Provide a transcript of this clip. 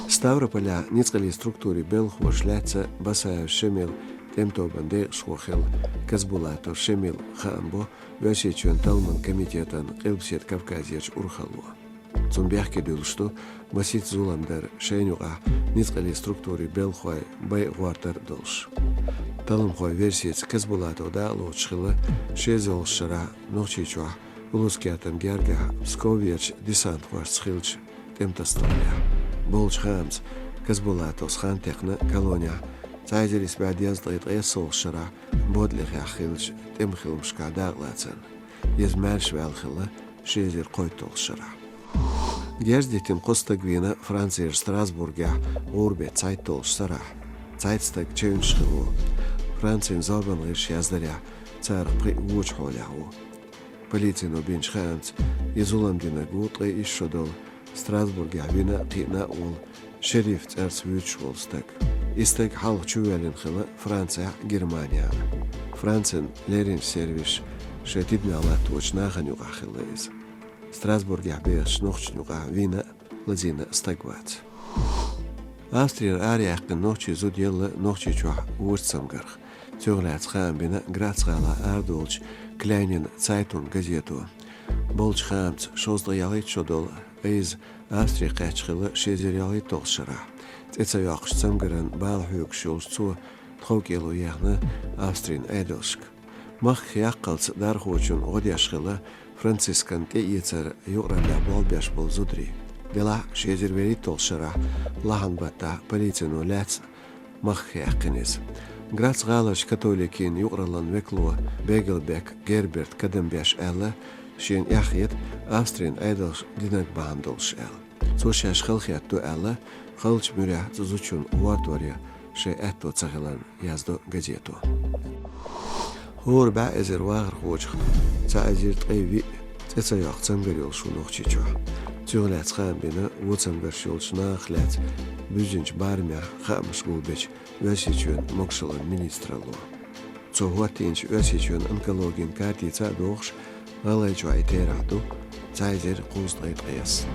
Ставрополя ницкали структуре белху шляца басая шемил темто банде шхохел казбулато шемил хаамбо вясечен талман комитетан кылбсет Кавказьяч урхалу. Цумбяхке дулшту басит зуламдар шейнюга ницкали структуре белхуай бай гуартар долш. Талмхуай версиец казбулато да лочхила шезол шара ночичуа улускятам гярга Псковьяч десант хварцхилч темтастроля. Болч хамс казбулато схантехна колония Цайзерис بعد يزدغيط يسول الشرع بودلخ يخيلش تمخيل مش قاعداق لاتسن يزمالش بالخلا شيزير قويتول الشرع جيرزديتين قصة قوينة فرانسير ستراسبورغيا غوربي تسايتول الشرع تسايتستك تشيونش خلو فرانسين زوبان غيرش يزدريا تسارق بري ووش حوليهو بليتينو بينش خامس يزولم دينا قوط غي إشودول ستراسبورغيا بينا قينا أول شريف تأرس ويتش وولستك İstek halk çüvelin xılı Fransa, Germaniya. Fransın lerin servis şetidni alat uçnağın yuğa xılıyız. Strasburg'a beş noxçun yuğa vina lazina stagvat. Avstriya ariyaqın noxçu zud yılı noxçu çuğa uğurtsamgarıq. Tüğlət xam bina Grazğala Ardolç Kleinin Zeitung gazetu. Bolç xamts şozda yalit şodol iz Avstriya qaçxılı şezir yalit toğşıra. Це яхш цамгаран балхюк шулцу тхокелу яхна Австрин эдошк. Мах яққалц дархучун одяшхила Францискан кейцер юрабя болбяш бол зудри. Дела шезервери толшара лахан бата полицину ляц мах яққинез. Грац галаш католикин юралан веклу Бегелбек Герберт кадамбяш элла шин яхет Австрин эдош динак бандолш эл. Цошяш хылхятту элла Халч мюря зузучун уартваря ше этто цагалан язду газету. Хор ба эзер вагр хочх ца азир тайви цеца яхцам горел шунох чичо. Тюглац хам бина вуцам горшол шнахлац бүзинч бармя хамш гулбеч васичун мокшалан министралу. Цогватинч васичун онкологин карти ца дохш галайчу айтерату ца азир куст айтраяс.